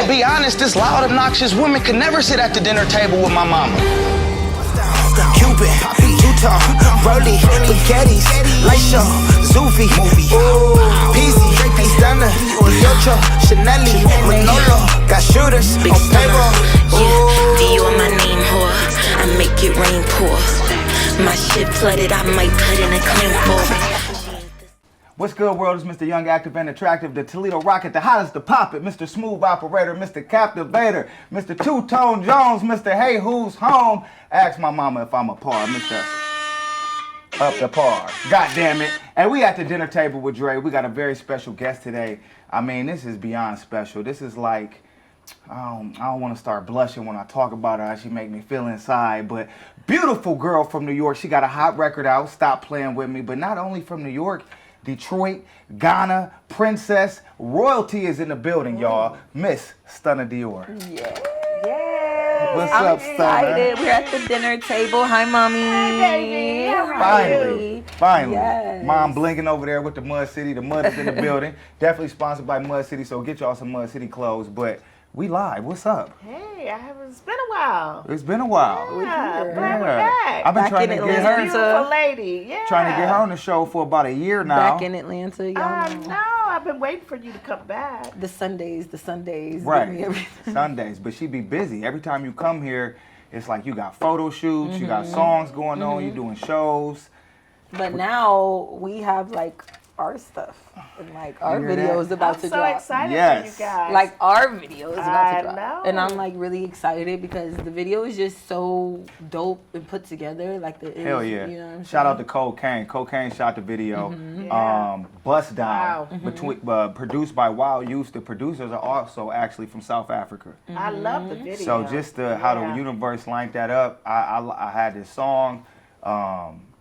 to be honest, this loud, obnoxious woman could never sit at the dinner table with my mama. Cupid, Utah, Rolly, Spaghettis, Light Show, Zufi, Peasy, Stunna Dior, Chanel, Manolo, got shooters on payroll. Yeah, Dior my name, whore. I make it rain pour. My shit flooded, I might put in a claim for it. What's good, world? It's Mr. Young, Active, and Attractive, the Toledo Rocket, the hottest to pop it, Mr. Smooth Operator, Mr. Captivator, Mr. Two-Tone Jones, Mr. Hey Who's Home. Ask my mama if I'm a par, Mr. Up the par. God damn it. And we at the dinner table with Dre. We got a very special guest today. I mean, this is beyond special. This is like, I don't want to start blushing when I talk about her. She make me feel inside. But beautiful girl from New York. She got a hot record out, Stop Playing With Me. But not only from New York, Detroit, Ghana, Princess, royalty is in the building, y'all. Miss Stunna Dior. Yeah. What's I'm up, excited. Stunna? We're at the dinner table. Hi, mommy. Hi, baby. How are you? Finally. Yes. Mom blinking over there with the Mud City. The Mud is in the building. Definitely sponsored by Mud City, so get y'all some Mud City clothes. But we live. What's up? Hey, it's been a while. It's been a while. Yeah, here. glad we're back. I've been Back trying to in get Atlanta. her. Beautiful lady. Yeah. Trying to get her on the show for about a year now. Back in Atlanta, y'all I know. know. I've been waiting for you to come back. The Sundays. Give me Right. everything. Sundays, but she be busy. Every time you come here, it's like you got photo shoots, you got songs going on, you doing shows. But now we have like our stuff. And like our You hear video that? is about I'm to so drop. excited Yes. for you guys. Like our video is about to I drop. know. And I'm like really excited because the video is just so dope and put together. Like the Hell yeah. You know what I'm Shout out saying? to Cocaine. Cocaine shot the video. Yeah. Bust Down, Wow. between, produced by Wild Youth. The producers are also actually from South Africa. I love the video. So just how the universe lined that up, I had this song,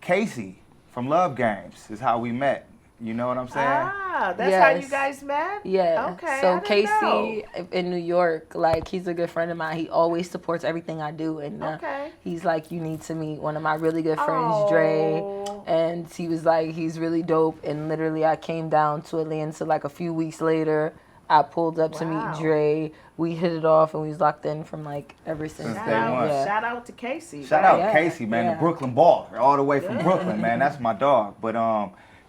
Casey from Love Games is how we met. You know what I'm saying? Ah, that's how you Yes. guys met? Yeah. Okay. So I didn't know. Casey in New York, like he's a good friend of mine. He always supports everything I do, and Okay. he's like, you need to meet one of my really good friends, Dre. Oh. And he was like, he's really dope. And literally, I came down to Atlanta like a few weeks later. I pulled up to Wow. meet Dre. We hit it off, and we was locked in from like ever since. Since Shout day out, one. Yeah. shout out to Casey. Shout right? out Yeah, Casey, man, yeah. the Brooklyn baller, all the way from Brooklyn, man. That's my dog. But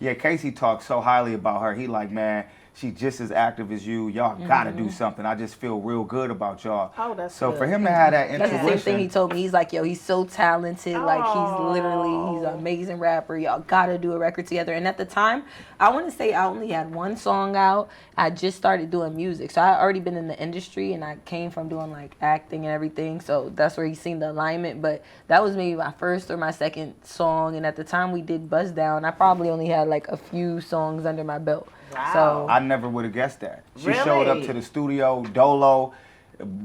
yeah, Casey talks so highly about her. He like, man, she just as active as you. Y'all gotta do something. I just feel real good about y'all. Oh, that's so good. for him to have that That's the intuition, same thing he told me. He's like, yo, he's so talented. Like, he's an amazing rapper. Y'all gotta do a record together. And at the time, I want to say I only had one song out. I just started doing music. So I had already been in the industry, and I came from doing like acting and everything. So that's where he's seen the alignment. But that was maybe my first or my second song. And at the time we did Buzz Down, I probably only had like a few songs under my belt. Wow. So I never would have guessed that. She Really? showed up to the studio, Dolo.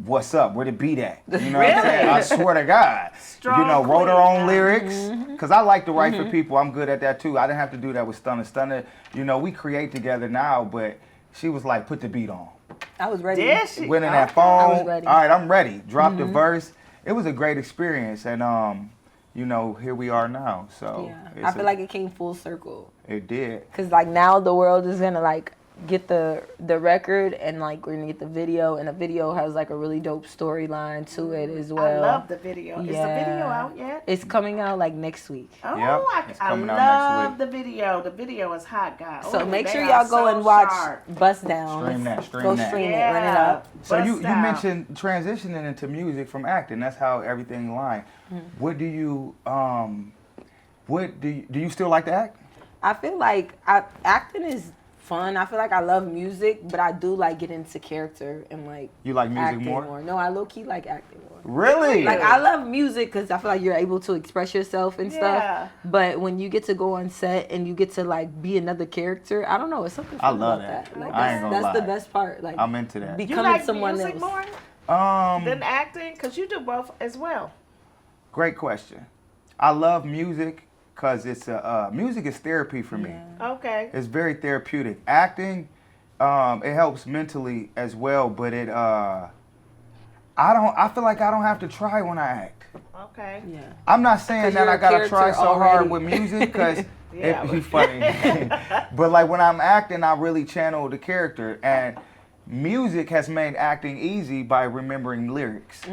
What's up? Where the beat at? You know what I'm saying? I swear to God. Strong wrote her queen, own lyrics. Because I like to write for people. I'm good at that too. I didn't have to do that with Stunna. Stunna, we create together now, but she was like, put the beat on. I was ready. Did she? Went in that I phone. was ready. All right, I'm ready. Dropped the verse. It was a great experience. And, here we are now. So Yeah. I feel like it came full circle. it did. Cause like now the world is gonna like get the record, and like we're gonna get the video, and the video has like a really dope storyline to it as well. I love the video. Is the Yeah. video out yet? It's coming out like next week. Oh, Yep, it's I coming out love next the video. The video is hot, guys. So Oh, make they sure are y'all go so and watch sharp. Bust Down. Stream that, Go stream that. stream Yeah. it, run it up. So you Bust down. mentioned transitioning into music from acting. That's how everything lined. What do you do you still like to act? I feel like acting is fun. I feel like I love music, but I do like get into character and like You like music acting more? No, I low key like acting more. Really? Like I love music because I feel like you're able to express yourself and Yeah. stuff. But when you get to go on set and you get to like be another character, I don't know. It's something I fun love about that. Like, I ain't gonna that's the lie. best part. Like I'm into that. You becoming like someone music else. more than acting? Because you do both as well. Great question. I love music because it's music is therapy for me. Okay. It's very therapeutic. Acting, it helps mentally as well, but I feel like I don't have to try when I act. Okay. Yeah. I'm not saying 'Cause that you're I a gotta try character so hard already. with music because Yeah, you funny. But like when I'm acting, I really channel the character, and music has made acting easy by remembering lyrics. So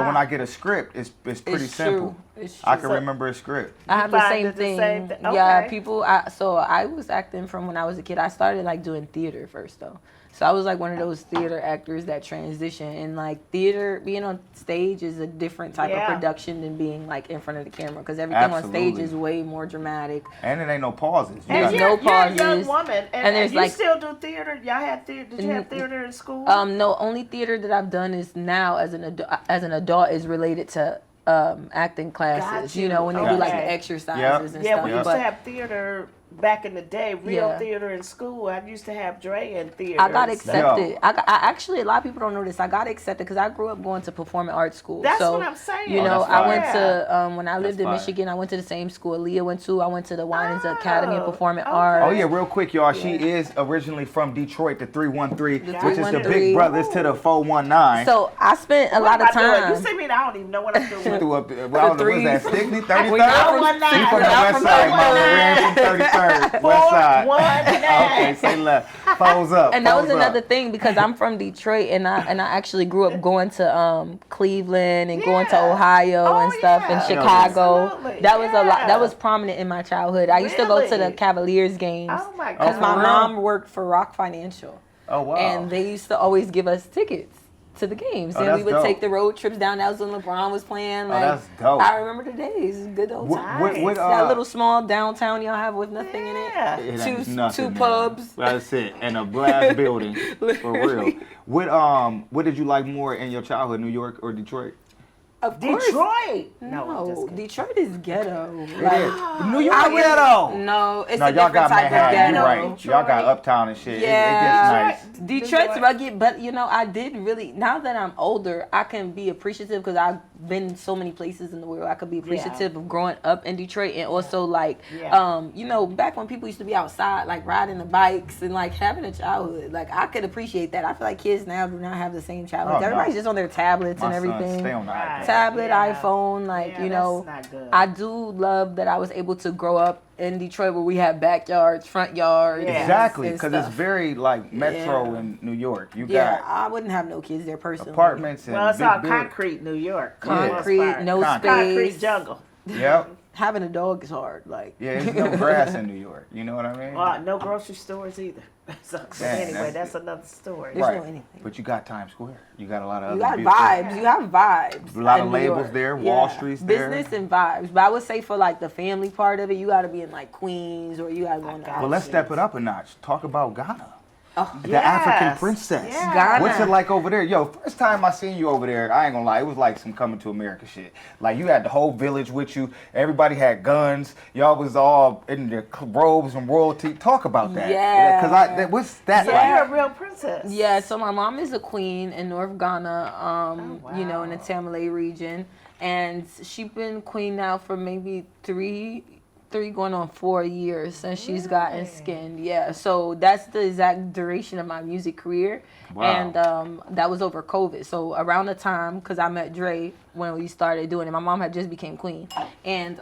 when I get a script, it's pretty simple. It's I true. can remember a script. I have the find same it the thing. same thing? Yeah, Okay. people. So I was acting from when I was a kid. I started like doing theater first though. So I was like one of those theater actors that transition, and like theater, being on stage is a different type of production than being like in front of the camera, because everything on stage Absolutely. is way more dramatic. And it ain't no pauses. You And got no you're a young pauses. woman, And and there's you like- still do theater. Y'all had theater. Did you have theater in school? No, only theater that I've done is now as an adult is related to acting classes. Got You know, when they do like the Okay. exercises and Yeah, stuff. we used But to have theater back in the day, real Yeah. theater in school. I used to have Dre in theater. I got and stuff. accepted. I actually, a lot of people don't know this. I got accepted because I grew up going to performing arts school. That's so, what I'm saying. You Oh, know, that's I fire. went to when I lived in fire. Michigan. I went to the same school Leah went to. I went to the Winans Academy of Performing okay. Arts. Oh yeah, real quick, y'all. She is originally from Detroit, the 313, The which is the 313. big brothers to the 419. So I spent a lot What of am I doing? time. You see me? I don't even know what I'm doing. through up, well, what is that? Stickney, 33rd. We not from- One You from the nine. west side, mama. Ran from 33rd, west side. 419. Okay, say left. Pose up. And that was pose up. another thing, because I'm from Detroit, and I actually grew up going to Cleveland and going to Yeah. Ohio Oh, and stuff yeah. in Chicago. Absolutely. That was a lot. Yeah. That was prominent in my childhood. I used to go to the Really? Cavaliers games Oh my God. because my for real? mom worked for Rock Financial, Oh wow. and they used to always give us tickets to the games, Oh, and we that's would dope. take the road trips down. That was when LeBron was playing. Like, that's dope. I remember the days. Good old What- times. what- what, That little small downtown y'all have with nothing in Yeah. it. It ain't Two nothing, man. pubs. That's it, and a glass building for real. Literally. What did you like more in your childhood, New York or Detroit? Of course. Detroit. No, I'm just kidding. Detroit is ghetto. It is. New York I would- ghetto. No, it's No, a y'all different got type of Manhattan. ghetto. You're right. Y'all got Detroit. uptown and shit. Yeah. It gets nice. Detroit's rugged, but you know, I did really. Now that I'm older, I can be appreciative because I've been so many places in the world. I could be appreciative of growing up in Detroit, and also like, Yeah. you know, back when people used to be outside, like riding the bikes and like having a childhood. Like I could appreciate that. I feel like kids now do not have the same childhood. Oh, no. Everybody's just on their tablets My and son everything. stay on the Right. iPad. Tablet, Yeah. iPhone, like Yeah, you know, that's not good. I do love that I was able to grow up in Detroit where we had backyards, front yards. Yeah. Exactly, and because it's stuff. very like metro Yeah. in New York. You Yeah, got I wouldn't have no kids there personally. apartments and Well, it's big all buildings. concrete, New York. for the most Concrete, part. no Concrete. Concrete space. jungle. Yep. Having a dog is hard. Like Yeah, there's no grass in New York. You know what I mean? Well, no grocery stores either. So, but Damn, anyway, that's- that's another story. There's no right. anything. But you got Times Square. You got a lot of You other got beautiful- vibes. You have vibes. A lot of in New labels York. there, Wall Street's there. Business and vibes. But I would say for like the family part of it, you got to be in like Queens or you got to go in the Well, let's step it up a notch. Talk about Ghana. Oh, The Yes. African princess. Yeah. Ghana. What's it like over there? Yo, first time I seen you over there, I ain't gonna lie, it was like some coming to America shit. Like you had the whole village with you. Everybody had guns. Y'all was all in their robes and royalty. Talk about that. Yeah. What's that So like? you're a real princess. Yeah, so my mom is a queen in North Ghana, you know, in the wow. Tamale region. And she's been queen now for maybe three going on 4 years since she's gotten skinned. Yeah, so that's the exact duration of my music career. Wow. And that was over COVID. So around the time, because I met Dre when we started doing it, my mom had just became queen. And,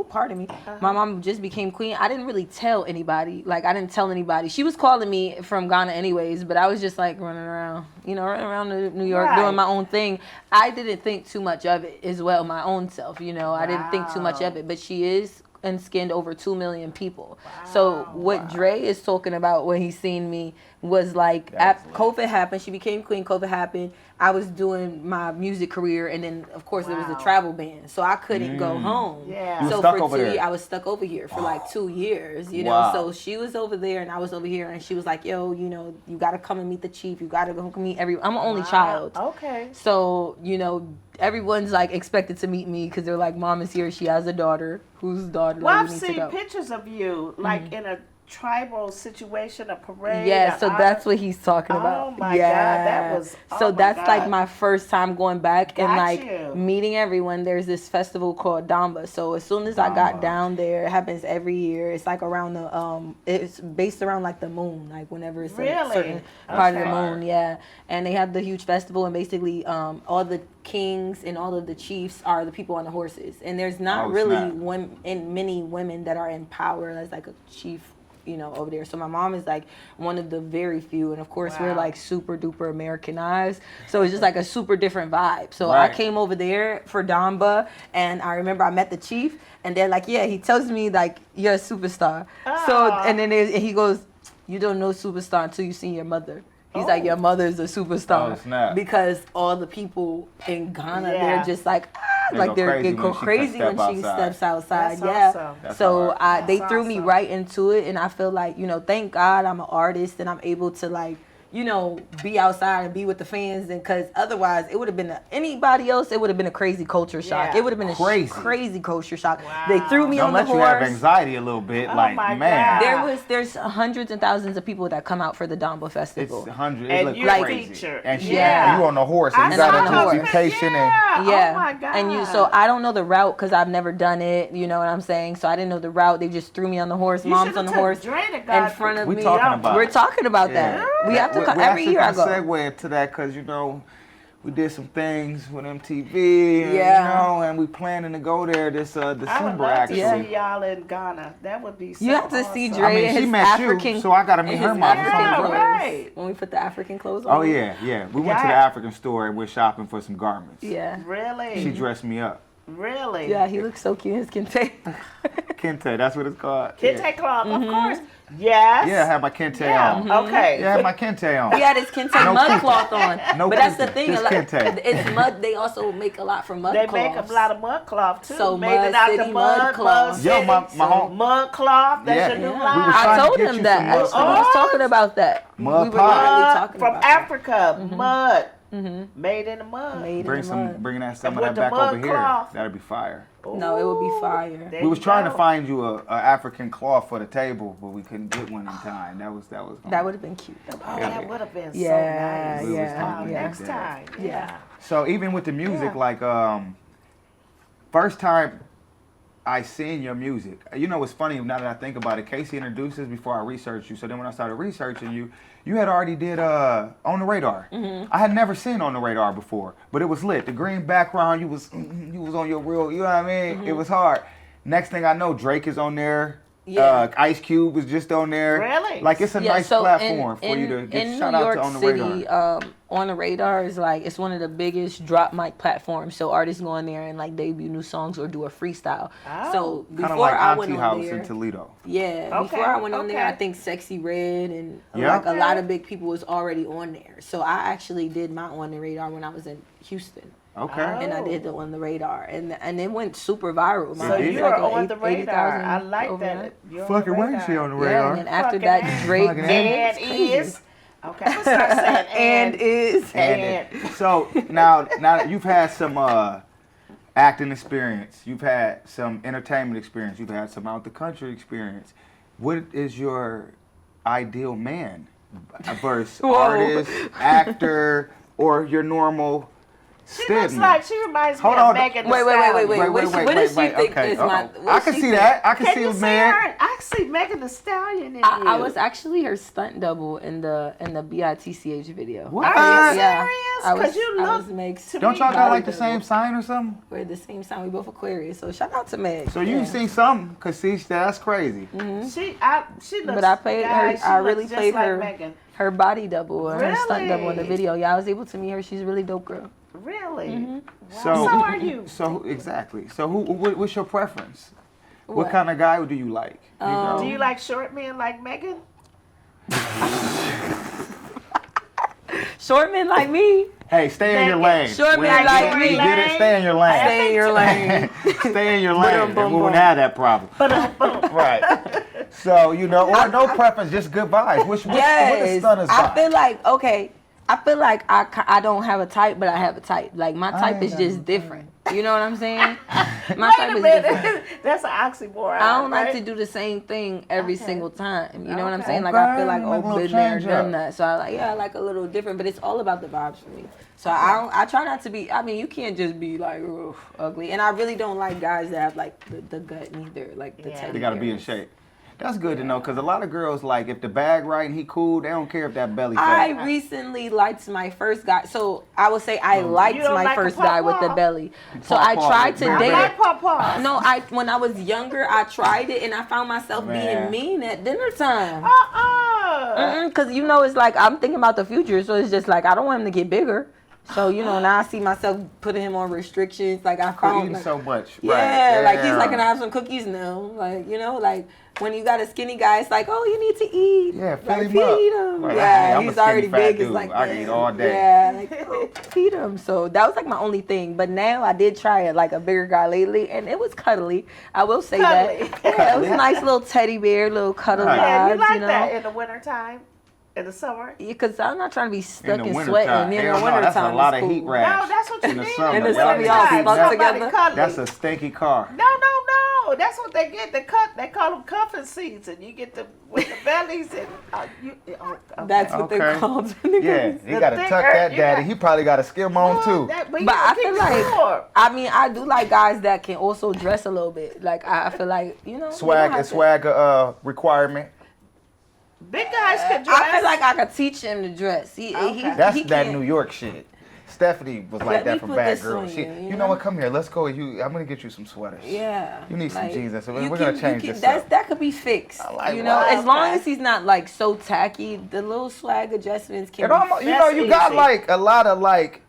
pardon me. My mom just became queen. I didn't really tell anybody. Like, I didn't tell anybody. She was calling me from Ghana anyways, but I was just like running around New York Right. doing my own thing. I didn't think too much of it as well, my own self, you know. I didn't think too much of it, but she is and skinned over 2 million people. So what Dre is talking about when he seen me was like, COVID happened, she became queen, COVID happened, I was doing my music career, and then of course there was a travel ban, so I couldn't go home. Yeah. You were So stuck for over there. I was stuck over here for like 2 years, you know. Wow. So she was over there and I was over here, and she was like, yo, you know, you gotta come and meet the chief, you gotta go meet I'm an only child. Okay. So, you know, everyone's like expected to meet me because they're like, mom is here, she has a daughter, whose daughter Well, like, I've we need to seen go. pictures of you, like in a tribal situation, a parade. Yeah, a so honor- that's what he's talking about. Oh my yeah. God, that was. So oh my that's like God. my first time going back and Got like you. meeting everyone. There's this festival called Damba. So as soon as I got down there, it happens every year. It's like around the it's based around like the moon, like whenever it's a Really? certain part of the Okay. moon, yeah. And they have the huge festival, and basically all the kings and all of the chiefs are the people on the horses. And there's not Oh, really snap. many women that are in power as like a chief you know, over there. So my mom is like one of the very few, and of course we're like super duper Americanized. So it's just like a super different vibe. So I came over there for Damba, and I remember I met the chief, and they're like, yeah, he tells me like you're a superstar. So and then he goes, you don't know superstar until you see your mother. He's like, your mother's a superstar. Oh, snap. Because all the people in Ghana, they're just like, they go crazy when she steps outside. That's awesome. So they threw me right into it, and I feel like, you know, thank God I'm an artist and I'm able to like, you know, be outside and be with the fans, and because otherwise it would have been anybody else. It would have been a crazy culture shock. Yeah. It would have been a crazy culture shock. Wow. They threw me on the Don't let horse. you have anxiety a little bit. Oh like, my man. God. There's hundreds and thousands of people that come out for the Damba It's Festival. 100. It And look you're crazy. featured. And she, Yeah. you on the horse, and you I got saw to the be horse. patient. And Yeah. Oh my God. And so I don't know the route because I've never done it. You know what I'm saying? So I didn't know the route. They just threw me on the horse. You Mom's should've on the took horse Dre to in God front of we me. talking about We're it. talking about that. We have to come every year. I go. Segue into that because, you know, we did some things with MTV, and, you know, and we planning to go there this I would December, love actually. to see y'all in Ghana. That would be so You have to see awesome. Dre I mean, and she his met African. you, so I got to meet and her his mom. African clothes. right. When we put the African clothes on. Oh, yeah. We went to the African store and we're shopping for some garments. Yeah. Really? She dressed me up. Really? Yeah, he looks so cute. His kente. Kente, that's what it's called. Kente cloth, of course. Yes. Yeah, I had my kente Yeah. on. Okay. Yeah, I had my kente on. He had his kente No mud kente. cloth on. No but that's the kente, thing. just A lot, kente. it's mud. They also make a lot from mud They cloths. make a lot of mud cloth too. So Made Mud it out City the mud cloth. Mud Yo, City. my home. Mud cloth. That's Yeah. your new Yeah. line. We were I trying to told get him you that. some We mud was cloth. talking about that. Mud we were pie. literally Mud talking from about that. Africa. Mud. Made in the mud. Made Bring in the some, mud. bringing that some And of that with the back over mud here. cloth. That'd be fire. No, it would be fire. There We was you trying to go. find you a African cloth for the table, but we couldn't get one in time. That was. That would have been cute. Oh, that would have been Yeah, so nice. yeah, Oh, yeah. next time. Yeah. So even with the music, Yeah. like first time I seen your music, you know what's funny now that I think about it, Casey introduced us before I researched you. So then when I started researching you, you had already did On the Radar. I had never seen On the Radar before, but it was lit. The green background, you was on your real, you know what I mean? It was hard. Next thing I know, Drake is on there. Yeah. Ice Cube was just on there. Really? Like it's a nice so platform for you to get in shout New out York to On the City, Radar. On the Radar is like it's one of the biggest drop mic platforms. So artists go on there and like debut new songs or do a freestyle. Oh. So Kind of before like I went Auntie on House there, in Toledo. yeah, Okay, before I went on there, I okay. think Sexy Red and Yeah. like a lot of big people was already on there. So I actually did my On the Radar when I was in Houston. Okay. Oh. And I did the On the Radar, and it went super viral. So It did. you're like on the radar. I like overnight. that. You're Fucking on the way she on the Yeah, radar. and then after Fucking that, A. Drake Fucking A. And is. Okay, I'm gonna start saying and is. and. So now that you've had some acting experience, you've had some entertainment experience, you've had some out the country experience. What is your ideal man versus Whoa. artist, actor, or your normal She looks Stedman? like she reminds me Hold of on. Megan Thee Wait. Stallion. What does she think okay. is my? I what can she see think? that. I can Can see you a see man. her? I see Megan Thee Stallion in I you. was actually her stunt double in the BITCH video. What? Are you Yeah. serious? I was- Because you I look was Meg's to Don't me y'all got like the body same double. sign or something? We're the same sign. We both Aquarius. So shout out to Meg. So you Yeah. see something? Cause see, that's crazy. She looks. But I played guys, her. I she really looks just played like her. Megan. Her body double or her stunt double in the Really? video. Yeah, I was able to meet her. She's a really dope girl. Really? Wow. So, So are you? So exactly. So what's your preference? What What? kind of guy do you like? You know? Do you like short men like Megan? Short men like me. Hey, stay in your lane. Short When men you like get it, me. you get it, stay in your lane. Stay in your lane. Stay in your lane. Boom, And boom, we wouldn't boom. have that problem. Right. So, you know, or no preference, just good vibes. What is Yes, Stunna's I vibe? feel like okay. I feel like I don't have a type, but I have a type. Like my type ain't is got just no different. You know what I'm saying? My Wait type a is minute. different. That's an oxymoron. I don't like right? to do the same thing every Okay. single time. You know what I'm Okay. saying? Like I feel Okay, like like a little been there, change done up. that. So I like a little different, but it's all about the vibes for me. So I try not to be. I mean, you can't just be like ugh, ugly, and I really don't like guys that have like the gut neither, like the Yeah. teddy They got to be in bears. shape. That's good to know, because a lot of girls, like, if the bag right and he cool, they don't care if that belly I fat. recently liked my first guy. So I would say I liked You don't my like a first guy with the pawpaw? belly. So I Pawpaw, tried to man. date. I like pawpaws. No, when I was younger, I tried it and I found myself Man. being mean at dinner time. Uh-uh. Because you know, it's like I'm thinking about the future, so it's just like I don't want him to get bigger. So you know, now I see myself putting him on restrictions. Like I For found, eating like, so much. yeah, Right. like he's like, can I have some cookies? No, like you know, like when you got a skinny guy, it's like, oh, you need to eat. Yeah, fill like, him up. feed him. Right, Yeah, I'm a he's skinny already fat big. dude. It's like I can eat all day. Yeah, like oh, feed him. So that was like my only thing. But now I did try it, like a bigger guy lately, and it was cuddly. I will say Cuddly. that. Yeah, it was a nice little teddy bear, little cuddle Right. Yeah, you vibes, like you know. that in the wintertime? In the summer? Because I'm not trying to be stuck In the and wintertime. sweating. In Hell the no, wintertime, that's a lot it's of heat cool. rash. No, that's what you In the need. summer. In the Y'all summer, need y'all to keep stuck that- together. Somebody cuddly. That's a stinky car. No. That's what they get. They call them cuffing seats, and you get the with the bellies and okay. That's what Okay. they're called. Yeah, he The got to thicker, tuck that you daddy. got- He probably got a skim on too. But But I feel like, warm. I mean, I do like guys that can also dress a little bit. Like I feel like, you know, Swag requirement. Big guys can dress. I feel like I could teach him to dress. That's he that can't- New York shit. Stephanie was like Let me that from put Bad this Girl. on She, you, you you know know? what? Come here. Let's go. I'm gonna get you some sweaters. Yeah. You need some jeans, so you we're gonna can- change you can- this that's, up. That could be fixed. I like you know, that. as long Okay. as he's not like so tacky, the little swag adjustments can And be almost, you That's know, you got easy. like a lot of like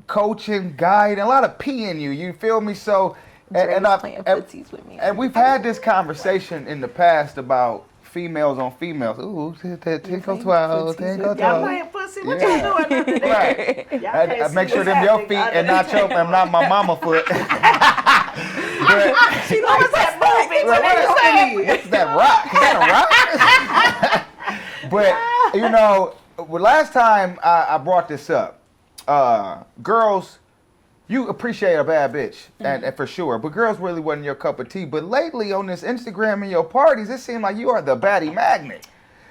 coaching, guide, and a lot of P in you. You feel me? So, Dre was I- playing and- footsies with me. And we've had this conversation in the past about females on females. Ooh, tinkle twirl, tinkle Y'all twirl. playing pussy? What Yeah. y'all doing under there? Right. Y'all I can't make see sure what's them your happening feet under and the not your table. and not my mama foot. but, She likes that movie. Like, What you say? what's that rock? Is that a rock? But you know, well, last time I brought this up, girls, you appreciate a bad bitch, and for sure. But girls really wasn't your cup of tea. But lately on this Instagram and your parties, it seemed like you are the baddie magnet.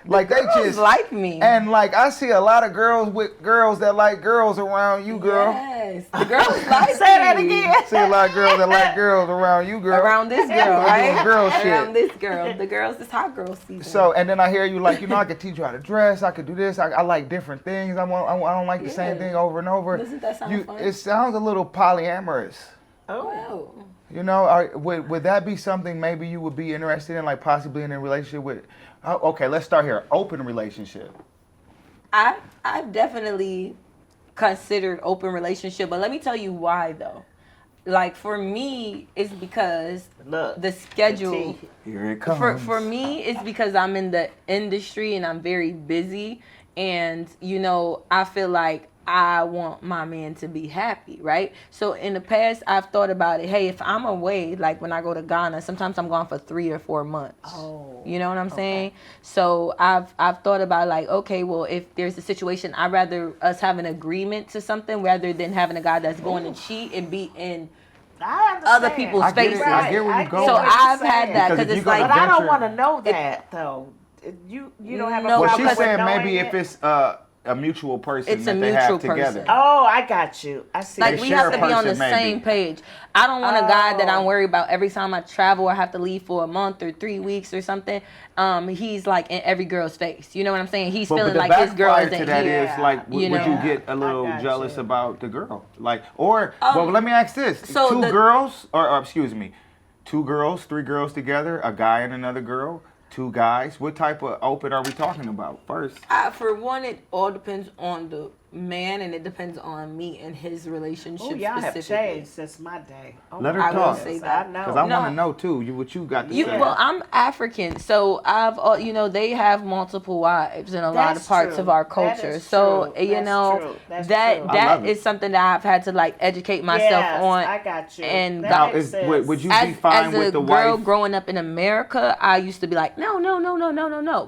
Like they Girls just like me. And like I see a lot of girls with girls that like girls around you, girl. Yes, the girls like Say that me. again. See a lot of girls that like girls around you, girl. Around this girl, Doing right? girl shit. Around this girl. The girls, it's hot girl season. So, and then I hear you like, you know, I could teach you how to dress. I could do this. I like different things. I don't like the same Yeah. thing over and over. Doesn't that sound fun? It sounds a little polyamorous. Oh. You know, would that be something maybe you would be interested in, like possibly in a relationship with? Okay, let's start here. Open relationship. I've definitely considered open relationship, but let me tell you why though. Like for me, it's because Look, the schedule. tea. Here it comes. For me, it's because I'm in the industry and I'm very busy, and you know, I feel like I want my man to be happy, right? So in the past, I've thought about it. Hey, if I'm away, like when I go to Ghana, sometimes I'm gone for 3 or 4 months. Oh, You know what I'm saying? So I've thought about like, okay, well, if there's a situation, I'd rather us have an agreement to something rather than having a guy that's going to cheat and be in I understand. other people's I get it. spaces. I get where you go. So what you're I've had saying. that Because because if it's you're gonna like, But I don't venture- want to know that though. You don't have a No, Well, problem she's with saying knowing maybe it? if it's a mutual person It's that a they have mutual together. person. Oh, I got you. I see. like They we share have a to be on the person, maybe. same page. I don't want a guy that I'm Oh. worried about every time I travel or have to leave for a month or 3 weeks or something. He's like in every girl's face. You know what I'm saying? He's But feeling the like his girl backfire isn't to that here. is like, you would you know? get a little got jealous you. about the girl? Like, or well, let me ask this: So two the- girls, or excuse me, 2 girls, 3 girls together, a guy and another girl, 2 guys. What type of open are we talking about first? For one, it all depends on the man, and it depends on me and his relationship. Oh, y'all have specifically. changed since my day. Oh, Let her my I will talk. say goodness, that. I know. Because I No. want to know too. What you got to You, say? well, I'm African, so you know, they have multiple wives in a lot of That's parts true. of our That culture. is So true. you That's know, true. That's that true. I that love it. is something that I've had to like educate myself Yes, on. I got you. And That got- makes Is, sense. would you as, be fine as with a the girl wife? growing up in America, I used to be like, no.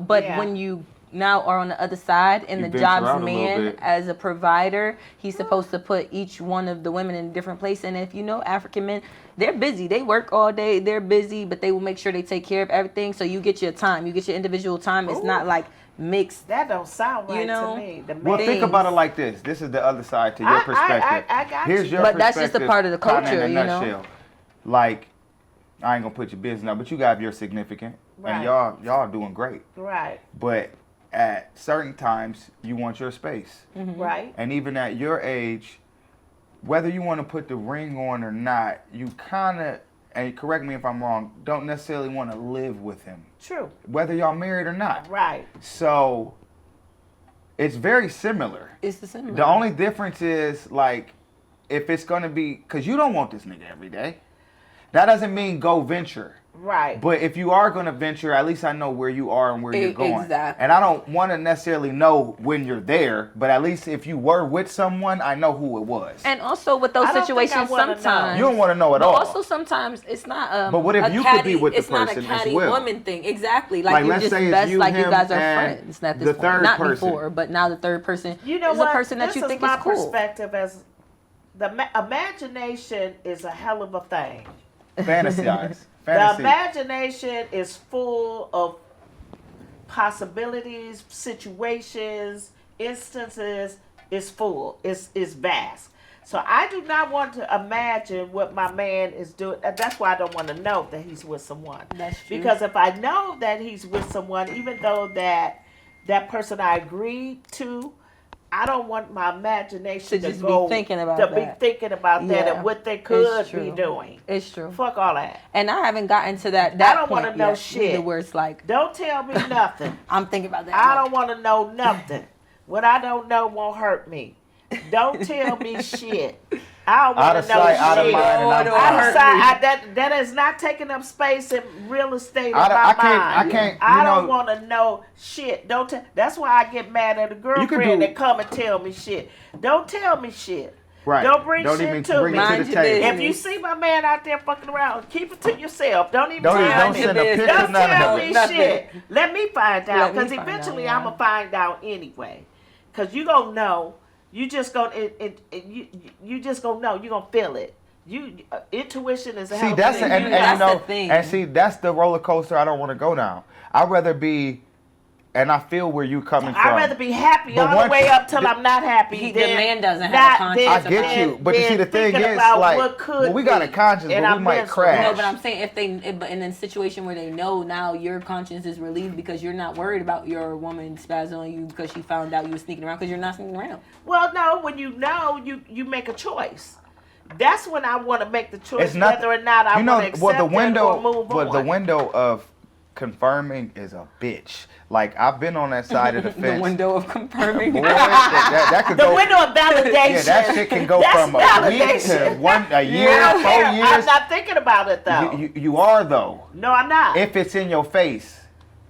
But Yeah. when you now are on the other side and You the venture out job's a little man bit. as a provider, he's supposed to put each one of the women in a different place. And if you know African men, they're busy. They work all day. They're busy, but they will make sure they take care of everything. So you get your time. You get your individual time. It's not like mixed. That don't sound right You know, to me. The Well, man- think about it like this. This is the other side to your perspective. I got Here's you. your But that's just a perspective, part of the kinda culture, in you a know? nutshell. Like, I ain't gonna put your business out, but you got your significant, and Right. y'all doing great. Right. But at certain times, you want your space, Right. and even at your age, whether you want to put the ring on or not, you kind of, and correct me if I'm wrong, don't necessarily want to live with him, True. whether y'all married or not. Right. So it's very similar. It's the similar. The only difference is like if it's gonna be, because you don't want this nigga every day. That doesn't mean go venture. Right. But if you are gonna venture, at least I know where you are and where you're going. Exactly. And I don't want to necessarily know when you're there, but at least if you were with someone, I know who it was. And also with those I don't think I situations, wanna know. sometimes You don't want to know at But all. also sometimes it's not. But what if a you could catty, be with the it's not person a as catty well? woman thing. Exactly. Like, Like, you're let's just say it's best you, like you him, guys are and friends at this the point. third Not person. before, but now the third person You know is what? a person that This you is think my is cool. perspective as imagination is a hell of a thing. Fantasize. The Fantasy. imagination is full of possibilities, situations, instances. It's full. It's vast. So I do not want to imagine what my man is doing. That's why I don't want to know that he's with someone. That's true. Because if I know that he's with someone, even though that person I agreed to, I don't want my imagination To just be go thinking about to that. be thinking about that Yeah, and what they could it's be true. doing. It's true. Fuck all that. And I haven't gotten to that I don't point wanna know yet, shit. either, where it's like Don't tell me nothing. I'm thinking about that. I like, don't want to know nothing. What I don't know won't hurt me. Don't tell me shit. I don't Out want of to know sight, out of shit. mind, and I'm Don't Out hurt of me. sight, that is not taking up space in real estate in I my can't- mind. you I don't know- want to know shit. Don't tell. That's why I get mad at a girlfriend that come and tell me shit. Don't tell me shit. Right. Don't bring Don't shit even to bring me. it to Mind the your table. If you see my man out there fucking around, keep it to yourself. Don't even Don't tell me. send a picture, Don't none tell of me it. Nothing. shit. Let me find out, Let me because find eventually out, I'm gonna find out anyway. Because you gonna know. You just gonna you just gonna know. You gonna feel it. Intuition is a hell See, of a that's thing. and You you That's know, the thing. and see, that's the roller coaster I don't want to go down. I'd rather be, and I feel where you coming from. I'd rather be happy But all the once way you- up till I'm not happy. The than man doesn't have a not- conscience I then- get you, but you see, then the thing thinking is, about like, what could well, we got a be, conscience, and but we I'm might miserable. crash. No, but I'm saying but in a situation where they know now your conscience is relieved because you're not worried about your woman spazzing on you because she found out you were sneaking around because you're not sneaking around. Well, no, when you know, you make a choice. That's when I want to make the choice It's not whether or not I you know, want to accept well, the it window, or move but on. the window of confirming is a bitch. Like, I've been on that side of the fence. The window of confirming. Boy, that could The go. window of validation. Yeah, that shit can go That's from a week validation. to a year, I don't 4 care. years. I'm not thinking about it though. You are though. No, I'm not. If it's in your face.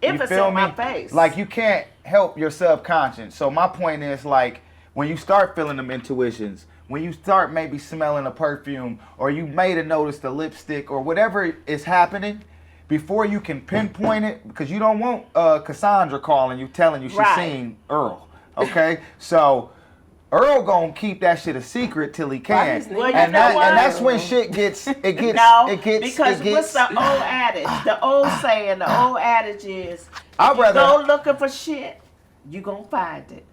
If You it's feel in me? my face. Like, you can't help your subconscious. So my point is, like, when you start feeling them intuitions, when you start maybe smelling a perfume, or you may have noticed the lipstick or whatever is happening, before you can pinpoint it, because you don't want Cassandra calling you telling you she's Right. seen Earl. Okay? So Earl gonna keep that shit a secret till he can. Well, you and know what? that's when shit gets no, because it gets what's the old adage? The old saying, the old adage is, I'd if you rather- go looking for shit, you gonna find it.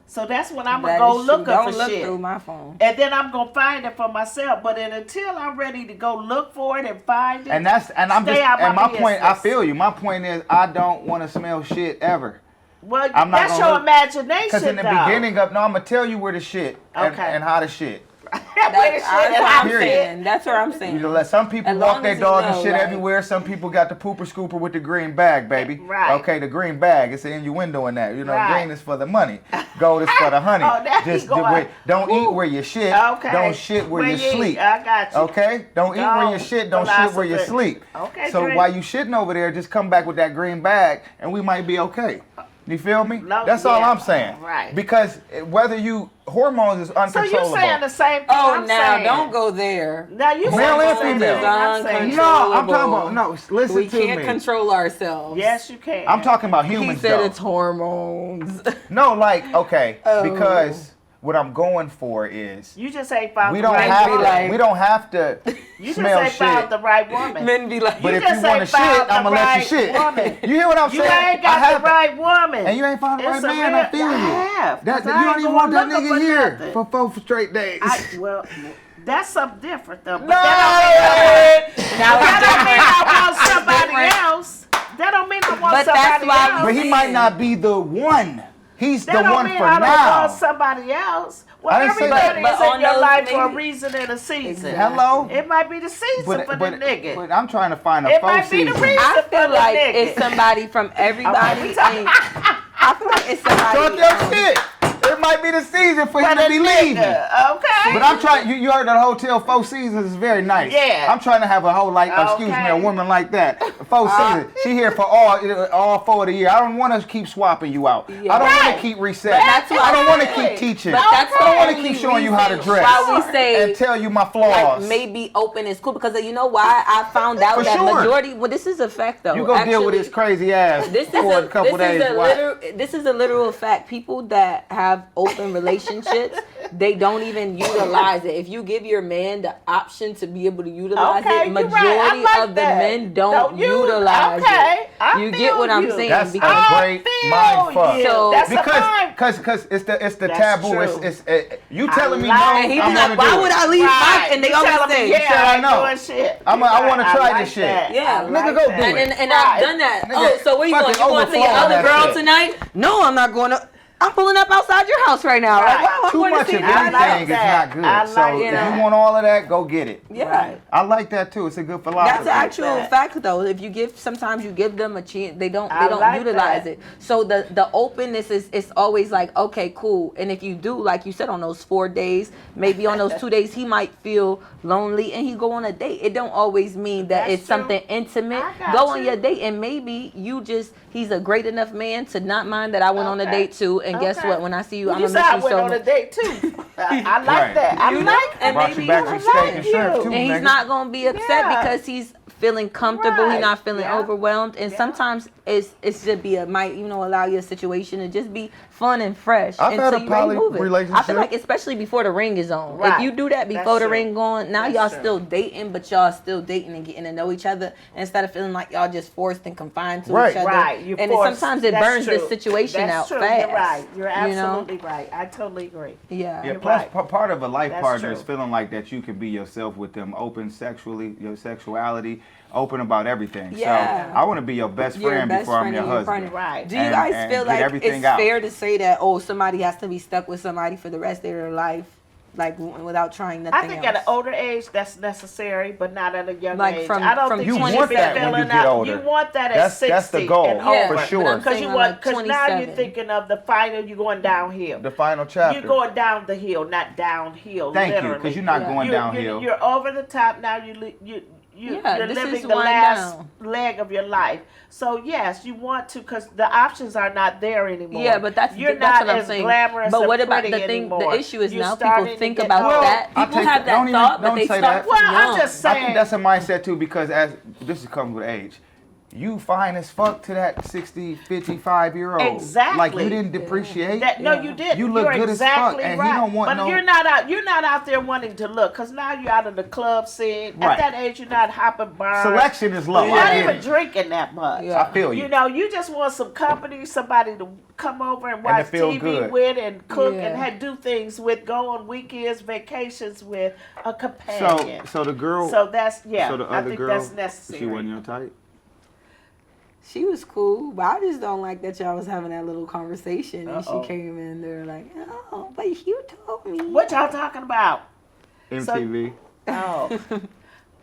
So that's when I'm gonna That go is true. looking Don't for look shit. through my phone. And then I'm gonna find it for myself. But then until I'm ready to go look for it and find it, And I'm stay just out and my business. point, I feel you. My point is, I don't want to smell shit ever. Well, I'm not that's gonna your look- imagination. Because in the though. beginning of, no, I'm gonna tell you where the shit and, Okay. and how the shit. Where the shit That's and what how I'm the Period. shit. saying. That's what I'm saying. You know, let some people As walk long their as you dog and know, shit like- everywhere. Some people got the pooper scooper with the green bag, baby. Right. Okay, the green bag. It's an innuendo in that. You know, Right. green is for the money. Gold is for the honey. Oh, there you Just go. don't eat Woo. where you shit. Okay. Don't shit where you eat. sleep. I got you. Okay? Don't eat where you Go. shit. Don't shit where you Philosophy. sleep. Okay, So Dre. while you shitting over there, just come back with that green bag and we might be okay. You feel me? No, That's all yeah. I'm saying. Right. Because whether hormones is So uncontrollable. you saying the same thing Oh, I'm now saying. don't go there. Now you Male saying and the same female. thing I'm saying. No, I'm talking about, no, listen We to can't me. control ourselves. Yes, you can. I'm talking about He humans said though. it's hormones. No, like, okay, Oh. because what I'm going for is You just ain't found we the don't right have woman. like- to, we don't have to You just smell ain't shit. found the right woman. Men be like, But You if you just want to ain't shit, found I'm the gonna let you right shit. woman. You hear what I'm You saying? ain't got the right woman. And you ain't found the right It's a man. real- I feel you. I have, That, 'cause you I don't ain't even want that going nigga looking for here nothing. for 4 straight days. Well, That's something different, though. But No! that don't mean I want somebody else. That don't mean I want But that's somebody why we- else. But he might not be the one. He's That the don't one mean for I don't now. want somebody else. Well, I didn't say everybody that. is But in on your those life for a maybe- reason and a season. Hello? It might be the season for the nigga. But I'm trying to find a It faux might be the season. reason. I for feel the like nigga. it's somebody from everybody. And I feel like it's somebody. Talk your shit. It might be the season for him to be leaving. Okay. But I'm trying. You heard that hotel 4 seasons is very nice. Yeah. I'm trying to have a whole excuse me, a Okay. woman like that. 4 seasons. She here for all 4 of the year. I don't want to keep swapping you out. Yeah. I don't want Right. to keep resetting. That's what I don't I want to said. keep teaching. But that's I don't the want to only keep showing you how to reason dress why we say and tell you my flaws. like maybe open is cool because you know why I found out For that sure. majority. Well, this is a fact though. you go deal with Actually, his crazy ass This is for a couple days. this is a literal fact. People that have open relationships, they don't even utilize it. If you give your man the option to be able to utilize Okay, it, you're right. majority I like of the that. men don't you- utilize okay. it. I You get feel what I'm you. saying? That's a Because great mind fuck. you. So- That's a mind. Because it's the That's taboo. true. You telling me like no, it. and he I'm be like, gonna why do would it. I leave my? Right. And they You always telling me, say, yeah, said I ain't know. doing shit. I wanna I try like this shit. that. Yeah. I Nigga, like go that. do it. And I've Right. done that. Nigga, Oh, so where you going? You fucking going to see the overflow other that girl shit. tonight? No, I'm not going to. I'm pulling up outside your house right now. Like, Right. wow, I'm Too going much to see of that. anything is that. not good. I So like if that. you want all of that, go get it. Yeah. Right. I like that too. It's a good philosophy. That's an actual that. fact though. If you give, sometimes you give them a chance, they don't I like utilize that. it. So the openness is always like, okay, cool. And if you do, like you said, on those 4 days, maybe on those 2 days, he might feel lonely and he go on a date. It don't always mean that That's it's true. something intimate. I got Go on you. your date and maybe he's a great enough man to not mind that I went on a Okay. date too. And guess Okay. what? When I see you, Well, I'm you gonna said I miss you went so on a much. date too. I like Right. that. I You like know? that. And Brought maybe you back you some like steak and you. shrimp too, And he's nigga. not gonna be upset Yeah. because he's feeling comfortable. He's Right. not feeling Yeah. overwhelmed. And Yeah. sometimes it's just be allow your situation to just be fun and fresh I've had until a you ready to poly move it. I relationship. feel like especially before the ring is on. Right. If you do that before That's the true. ring going, now That's y'all true. still dating, but y'all still dating and getting to know each other instead of feeling like y'all just forced and confined to Right. each other. Right. You and forced. sometimes it That's burns true. the situation That's out true. fast. You're right. You're you know? absolutely right. I totally agree. Yeah. Yeah, You're plus right. part of a life That's partner true. is feeling like that you can be yourself with them, open sexually, your sexuality, open about everything. Yeah. So I want to be your best Your friend best before I'm friend your and your husband. partner. Right. Do you And- guys and feel get like everything it's out. fair to say that somebody has to be stuck with somebody for the rest of their life, like without trying nothing I think at else? an older age that's necessary, but not at a young Like age. from- I don't from think You you 20 should want be that when you filling get out. older. You want that at That's 60 the goal, and Yeah, over. for sure. but I'm Because saying you on, want, like, because now you're 27. thinking of the final. You're going downhill. The final chapter. You're going down the hill, not downhill. Thank you, literally. because you're not Yeah. going You're- downhill. You're over the top now. Yeah, You're this living is the wind last down. leg of your life. So yes, you want to, because the options are not there anymore. Yeah, but you're that's not what I'm as saying. glamorous. But and what about pretty the thing? anymore. The issue is You're now starting people to think get about old. that. I'll People take have that. Don't that even- thought, but don't they say start that. Well, from I'm young. just I saying. think that's a mindset too, because as this comes with age. You fine as fuck to that 60, 55-year-old. Exactly. Like you didn't depreciate. That, no, Yeah. you didn't. You look You're good as fuck, exactly and he right. don't want but no- you're not out. You're not out there wanting to look, because now you're out of the club scene. Right. At that age, you're not hopping bars. Selection is low. You're I not get even it. drinking that much. Yeah. I feel you. You know, you just want some company, somebody to come over and And watch to feel TV good. with and cook Yeah. and do things with, go on weekends, vacations with a companion. So the girl. So that's, so the I other think girl. that's necessary. She wasn't your type. She was cool, but I just don't like that y'all was having that little conversation and Uh-oh. she came in there like, oh, but you told me. What y'all talking about? MTV. Oh,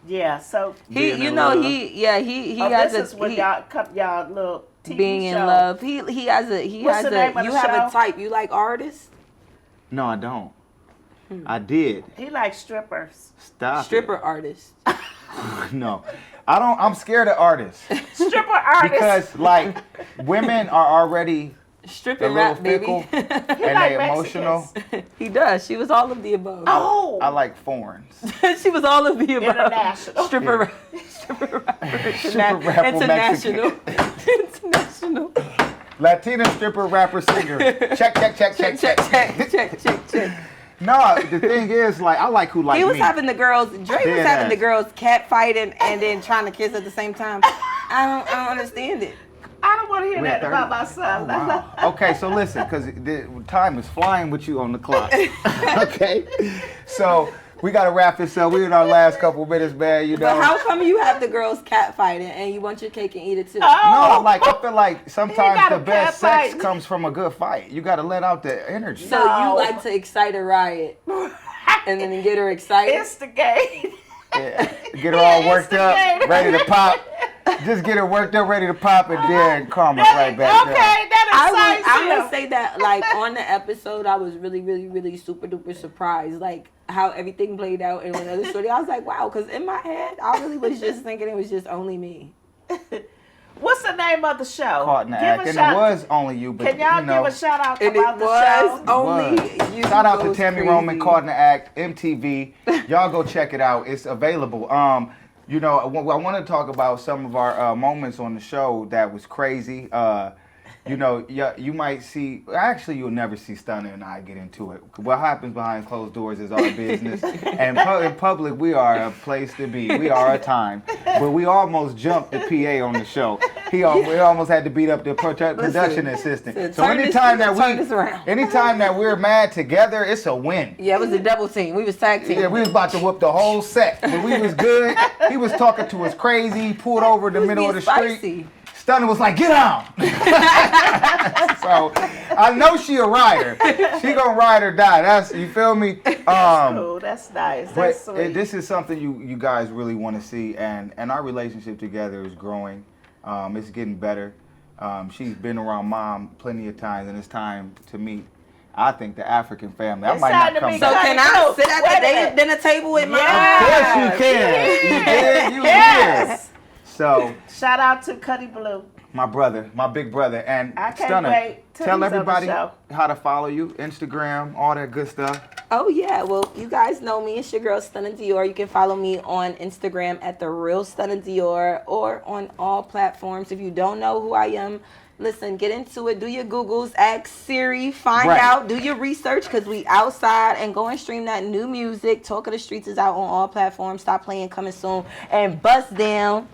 yeah. So He, Being you in know, love. he oh, has this is a when he, y'all little TV being show. in love. He has a What's the name of you the have show? a type. You like artists, No, I don't. I did. He likes strippers. Stop. stripper artists. It. No, I don't. I'm scared of artists Stripper artists. because like women are already a Stripping little rap, baby. fickle and like they emotional. Mexicans. He does. She was all of the above. Oh, I like foreigns. She was all of the above. International. Stripper, stripper rapper, Stripper rapper international, international. Latina stripper rapper singer. Check. Check. No, the thing is, like, I like who like He was me. having the girls. Dre was Dead having ass. the girls cat fighting and then trying to kiss at the same time. I don't understand it. I don't want to hear We at that about 30? my son. Wow. Okay, so listen, because the time is flying with you on the clock. Okay, so We gotta wrap this up. We're in our last couple minutes, man. You know. But how come you have the girls catfighting and you want your cake and eat it too? No, like I feel like sometimes got the a best catfight. sex comes from a good fight. You gotta let out the energy. So you like to excite a riot and then get her excited? Instigate. Yeah. Get her all worked up, ready to pop. Just get her worked up, ready to pop, and then calm her right back down. Okay, that excites I you. would say that, like, on the episode, I was really, really, really super duper surprised, like, how everything played out in another story. I was like, wow, because in my head, I really was just thinking it was just only me. What's the name of the show? Caught in the act, and it was only you. But Can y'all you know, give a shout out And about it the was show? only you. Shout out to goes Tammy crazy. Roman, Caught in the Act, MTV. Y'all go check it out. It's available. You know, I want to talk about some of our moments on the show that was crazy. You know, you might see. Actually, you'll never see Stunna and I get into it. What happens behind closed doors is our business. And in public, we are a place to be. We are a time. But we almost jumped the PA on the show. We almost had to beat up the production assistant. So anytime that we're mad together, it's a win. Yeah, it was a double team. We was tag team. Yeah, we was about to whoop the whole set, but we was good. He was talking to us crazy. He pulled over in the middle of the street. Stunna was like, "Get on!" So I know she a rider. She gonna ride or die. That's, you feel me? That's cool. That's nice. That's But sweet. this is something you guys really want to see, and our relationship together is growing. It's getting better. She's been around Mom plenty of times, and it's time to meet. I think the African family. It's time to meet. So can I sit at the dinner table with Mom? Of course you can. You Yes. So Shout out to Cuddy Blue. my brother, my big brother, and I can't Stunna, wait till tell he's on the everybody show. how to follow you, Instagram, all that good stuff. Oh yeah, well you guys know me. It's your girl Stunna Dior. You can follow me on Instagram at the real Stunna Dior or on all platforms. If you don't know who I am, listen, get into it. Do your Googles, ask Siri, find out, do your research, because we outside, and go and stream that new music. Talk of the Streets is out on all platforms. Stop Playing coming soon, and Bust Down.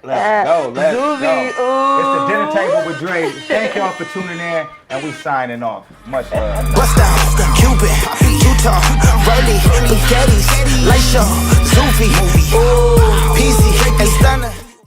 Let's go. Zuby, It's the dinner table with Dre. Thank y'all for tuning in, and we signing off. Much love. Bust down, Cuban, Utah, Burley, Spaghetti's, Laisha, Zufi, ooh,